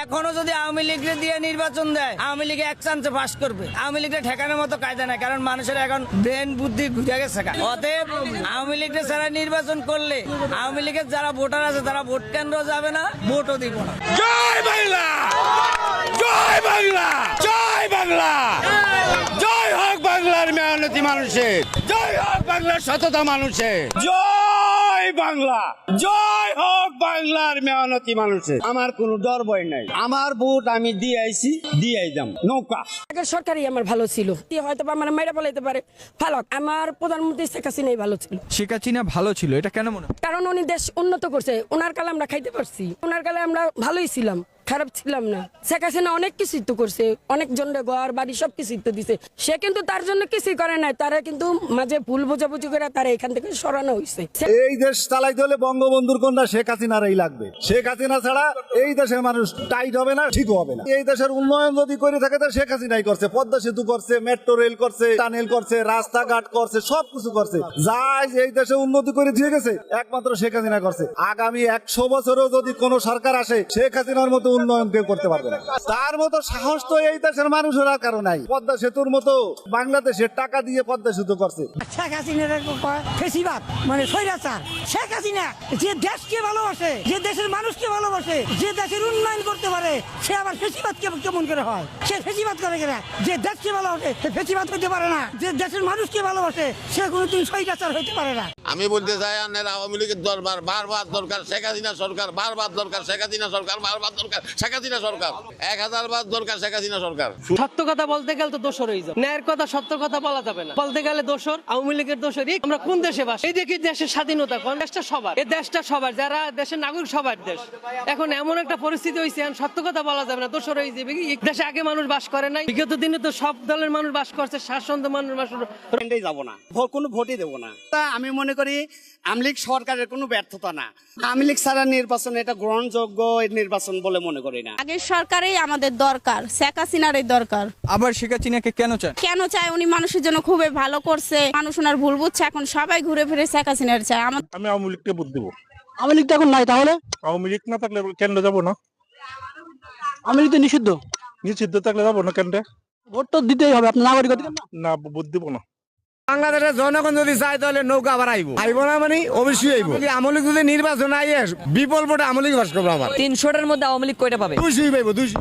এখনো যদি আওয়ামী লীগকে দিয়ে নির্বাচন দেয় আওয়ামী লীগ এক চান্সে পাস করবে। আওয়ামী লীগকে ঠেকানোর মতো কায়দা নাই, কারণ মানুষের এখন ব্রেন বুদ্ধি ঘুরে গেছে। অতএব আওয়ামী লীগকে ছাড়া নির্বাচন করলে আওয়ামী লীগের যারা ভোটার আছে তারা ভোট কেন্দ্র যাবে না, ভোটও দিব না। জয় বাংলা, জয় বাংলা, জয় বাংলা, জয় হোক বাংলার মেহনতি মানুষের, জয় হোক বাংলার সততা মানুষের, জয় বাংলা, জয় হোক বাংলার মেহনতি মানুষের। আমার কোনো ডর ভয় নাই, আমার ভোট আমি দিয়ে আইছি, দিয়ে আইলাম নৌকা। আগের সরকারই আমার ভালো ছিল, হয়তো আমার মেয়েরা বলাইতে পারে ভালো, আমার প্রধানমন্ত্রী শেখ হাসিনাই ভালো ছিল। শেখ হাসিনা ভালো ছিল, এটা কেন মনে হয়? কারণ উনি দেশ উন্নত করছে, ওনার কালে আমরা খাইতে পারছি, ওনার কালে আমরা ভালোই ছিলাম, খারাপ ছিলাম না। শেখ হাসিনা অনেক কিছুই তো করছে, অনেক জনের ঘর বাড়ি সব কিছুই তো দিছে। সে কিন্তু তার জন্য কিছুই করে নাই, তারা কিন্তু মাঝে ভুল বোঝাবুঝি করে তারা এখান থেকে সরানো হয়েছে। এই দেশ চালাইতে হলে বঙ্গবন্ধুর কন্যা শেখ হাসিনারই লাগবে। শেখ হাসিনা ছাড়া এই দেশের মানুষ টাইট হবে না, ঠিক হবে না। এই দেশের উন্নয়ন যদি করে থাকে তো শেখ হাসিনাই করছে। পদ্মা সেতু করছে, মেট্রো রেল করছে, টানেল করছে, রাস্তাঘাট করছে, সবকিছু করছে। যাই এই দেশে উন্নতি করে দিয়ে গেছে একমাত্র শেখ হাসিনা করছে। আগামী 100 বছরেও যদি কোন সরকার আসে শেখ হাসিনার মতো উন্নয়ন কেউ করতে পারবে না। তার মতো সাহস তো এই দেশের মানুষের আর কারো নাই। পদ্মা সেতুর মতো বাংলাদেশের টাকা দিয়ে পদ্মা সেতু করছে। শেখ হাসিনার ফেসিবাদ মানে স্বৈরাচার। শেখ হাসিনা যে দেশকে ভালোবাসে, যে দেশের মানুষকে ভালোবাসে, যে দেশের উন্নয়ন করতে পারে, সে আবার ফেসিবাদ কেমন করে হয়? সে ফেসিবাদ করে কিনা? যে দেশকে ভালোবাসে সে ফেসিবাদ হইতে পারে না, যে দেশের মানুষকে ভালোবাসে সে কোনোদিন স্বৈরাচার হইতে পারে না। আমি বলতে চাই আওয়ামী লীগের দরবার বারবার দরকার, শেখ হাসিনা সরকার বারবার দরকার, শেখ হাসিনা সরকার বারবার দরকার, শেখ হাসিনা সরকার 1000 বার দরকার, শেখ হাসিনা সরকার। সত্য কথা বলতে গেলে তো দোষর হয়ে যাবে, ন্যায়ের কথা সত্য কথা বলা যাবে না। বলতে গেলে দোষর আওয়ামী লীগের দোষরই। আমরা কোন দেশে বাস? এই দেখি দেশের স্বাধীনতা কোন দেশটা সবার, এই দেশটা সবার, যারা দেশের নাগরিক সবার দেশ। এখন এমন একটা পরিস্থিতি হয়েছে সত্য কথা বলা যাবে না, দোষর হয়ে যাবে। দেশে আগে মানুষ বাস করে নাই, বিগত দিনে তো সব দলের মানুষ বাস করছে, শাসন মানুষ বাস যাব না, কোনো ভোটই দেবো না। তা আমি মনে করি আওয়ামী লীগ সরকারের কোনো ব্যর্থতা না। আওয়ামী লীগ ছাড়া নির্বাচন এটা গ্রহণযোগ্য নির্বাচন বলে মনে করি না। আগের সরকারেই আমাদের দরকার, শেখ হাসিনারই দরকার। আবার শেখ হাসিনাকে কেন চান? কেন চায়? উনি মানুষের জন্য খুবই ভালো করছে, মানুষ ওনার ভুল বুঝছে, এখন সবাই ঘুরে ফিরে শেখ হাসিনার চায়। আমি আওয়ামী লীগকে ভোট দেবো। আওয়ামী লীগ তো এখন নাই, তাহলে আওয়ামী লীগ না থাকলে কেন্দ্রে যাবো না। আওয়ামী লীগ তো নিষিদ্ধ। নিষিদ্ধ থাকলে যাবো না কেন্দ্রে। ভোট তো দিতেই হবে, আপনার নাগরিক অধিকার না। না, ভোট দেবো না। বাংলাদেশের জনগণ যদি চায় তাহলে নৌকা আবার আইব না, মানে অবশ্যই আইব। আওয়ামী লীগ যদি নির্বাচন আইয়ে বিপুল ভোটে আওয়ামী লীগ বাস করবো। আমার 300টার মধ্যে আওয়ামী লীগ কয়টা পাবে? 200 পাইব, 200।